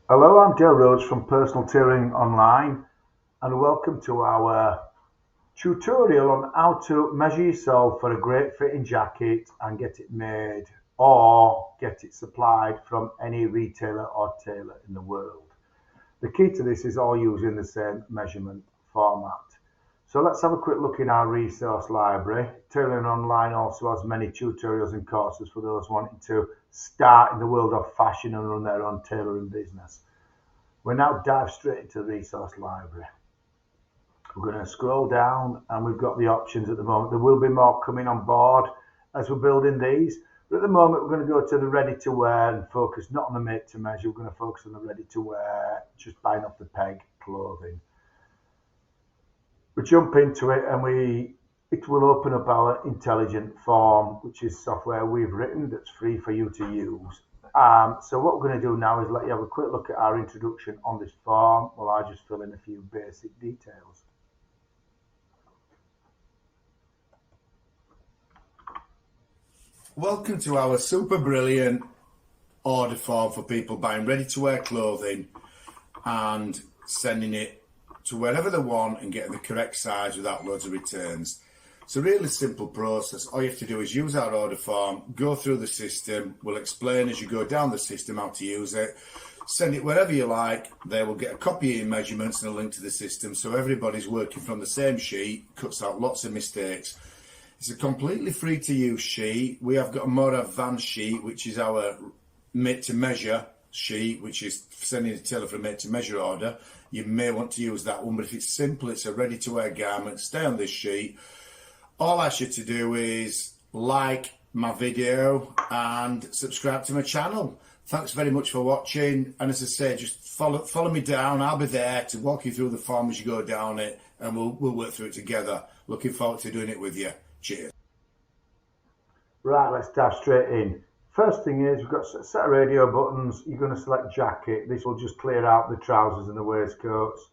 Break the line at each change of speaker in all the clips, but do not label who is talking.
Hello, I'm Dale Rhodes from Personal Tailoring Online, and welcome to our tutorial on how to measure yourself for a great fitting jacket and get it made or get it supplied from any retailer or tailor in the world. The key to this is all using the same measurement format. So let's have a quick look in our resource library. Tailoring Online also has many tutorials and courses for those wanting to start in the world of fashion and run their own tailoring business. We'll now dive straight into the resource library. We're going to scroll down and we've got the options at the moment. There will be more coming on board as we're building these. But at the moment, we're going to go to the ready to wear and focus not on the made to measure. We're going to focus on the ready to wear, just buying off the peg clothing. We jump into it and it will open up our intelligent form, which is software we've written that's free for you to use. So what we're going to do now is let you have a quick look at our introduction on this form while I just fill in a few basic details.
Welcome to our super brilliant order form for people buying ready-to-wear clothing and sending it to wherever they want and getting the correct size without loads of returns. It's a really simple process. All you have to do is use our order form, go through the system. We'll explain as you go down the system how to use it. Send it wherever you like. They will get a copy of your measurements and a link to the system, so everybody's working from the same sheet, cuts out lots of mistakes. It's a completely free to use sheet. We have got a more advanced sheet, which is our made to measure sheet, which is sending a tailor for a made to measure order. You may want to use that one, but if it's simple, it's a ready to wear garment, stay on this sheet. All I ask you to do is like my video and subscribe to my channel. Thanks very much for watching. And as I say, just follow me down. I'll be there to walk you through the form as you go down it, and we'll work through it together. Looking forward to doing it with you. Cheers.
Right, let's dive straight in. First thing is we've got a set of radio buttons. You're going to select jacket. This will just clear out the trousers and the waistcoats,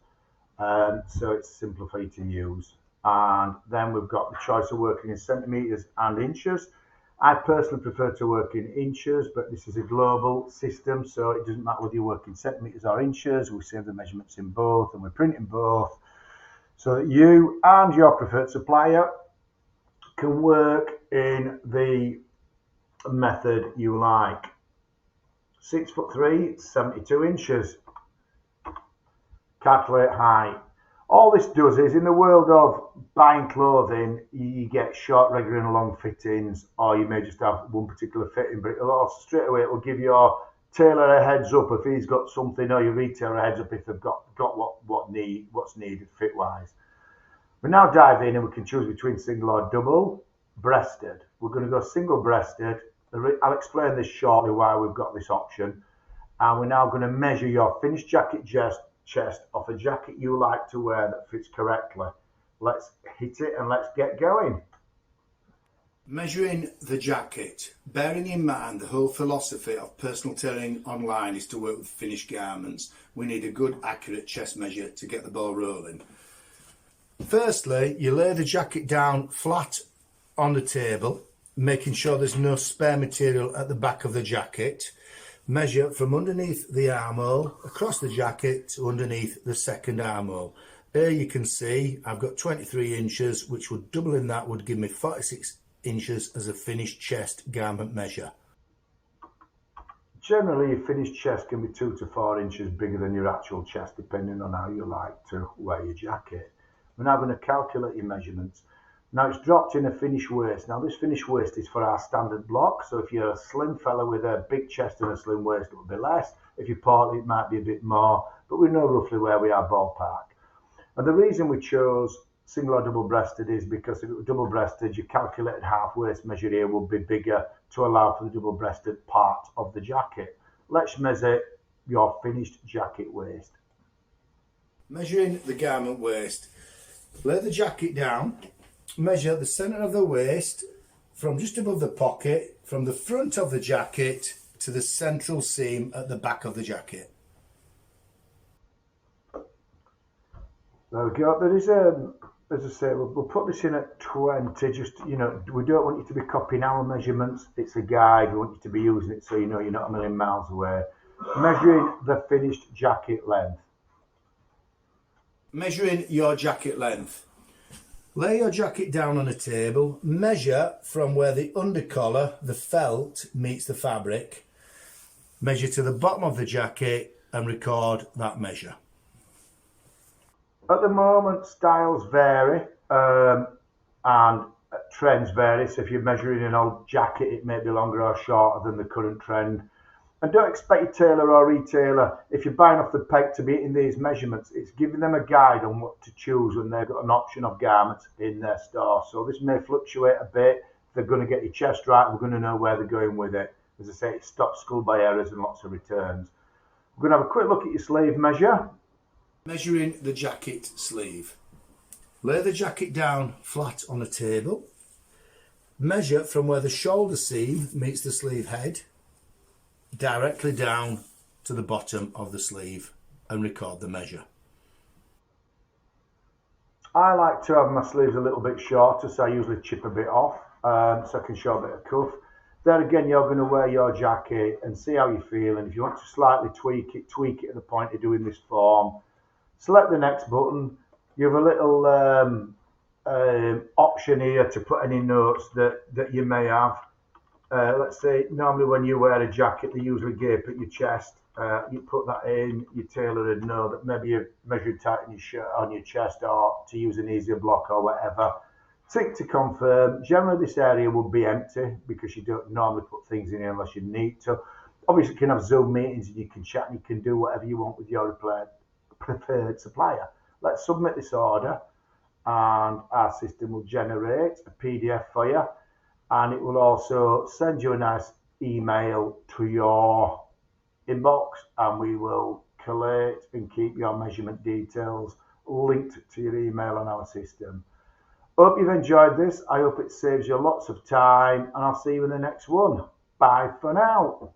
so it's simpler for you to use. And then we've got the choice of working in centimetres and inches. I personally prefer to work in inches, but this is a global system, so it doesn't matter whether you work in centimetres or inches. We save the measurements in both and we print in both, so that you and your preferred supplier can work in the method you like. 6'3", 72 inches. Calculate height. All this does is, in the world of buying clothing, you get short, regular and long fittings, or you may just have one particular fitting, but it'll also straight away it will give your tailor a heads up if he's got something, or your retailer a heads up if they've got what's needed fit wise. We now dive in and we can choose between single or double breasted. We're going to go single breasted. I'll explain this shortly why we've got this option. And we're now going to measure your finished jacket chest off a jacket you like to wear that fits correctly. Let's hit it and let's get going.
Measuring the jacket. Bearing in mind the whole philosophy of Personal Tailoring Online is to work with finished garments, we need a good accurate chest measure to get the ball rolling. Firstly, you lay the jacket down flat on the table, making sure there's no spare material at the back of the jacket. Measure from underneath the armhole across the jacket to underneath the second armhole. Here you can see I've got 23 inches, which would double in that would give me 46 inches as a finished chest garment measure.
Generally, your finished chest can be 2 to 4 inches bigger than your actual chest, depending on how you like to wear your jacket. We're now going to calculate your measurements. Now it's dropped in a finished waist. Now this finished waist is for our standard block. So if you're a slim fella with a big chest and a slim waist, it will be less. If you're portly, it might be a bit more, but we know roughly where we are ballpark. And the reason we chose single or double breasted is because if it were double breasted, your calculated half waist measure here will be bigger to allow for the double breasted part of the jacket. Let's measure your finished jacket waist.
Measuring the garment waist. Lay the jacket down. Measure the centre of the waist from just above the pocket, from the front of the jacket to the central seam at the back of the jacket.
There we go. There is as I say, we'll put this in at 20. Just, we don't want you to be copying our measurements. It's a guide. We want you to be using it so you know you're not a million miles away. Measuring the finished jacket length.
Measuring your jacket length. Lay your jacket down on a table, measure from where the undercollar, the felt, meets the fabric, measure to the bottom of the jacket and record that measure.
At the moment, styles vary and trends vary. So if you're measuring an old jacket, it may be longer or shorter than the current trend. And don't expect your tailor or retailer, if you're buying off the peg, to be hitting these measurements. It's giving them a guide on what to choose when they've got an option of garments in their store. So this may fluctuate a bit. If they're going to get your chest right, we're going to know where they're going with it. As I say, it stops schoolboy errors and lots of returns. We're going to have a quick look at your sleeve measure.
Measuring the jacket sleeve. Lay the jacket down flat on a table. Measure from where the shoulder seam meets the sleeve head directly down to the bottom of the sleeve and record the measure.
I like to have my sleeves a little bit shorter, so I usually chip a bit off so I can show a bit of cuff. There again, you're going to wear your jacket and see how you feel, and if you want to slightly tweak it at the point of doing this form. Select the next button. You have a little option here to put any notes that you may have. Let's say normally when you wear a jacket, they usually gape at your chest. You put that in, your tailor would know that maybe you're measuring tight in your shirt on your chest, or to use an easier block or whatever. Tick to confirm. Generally this area would be empty because you don't normally put things in here unless you need to. Obviously you can have Zoom meetings and you can chat and you can do whatever you want with your preferred supplier. Let's submit this order and our system will generate a PDF for you, and it will also send you a nice email to your inbox, and we will collate and keep your measurement details linked to your email on our system. Hope you've enjoyed this. I hope it saves you lots of time, and I'll see you in the next one. Bye for now.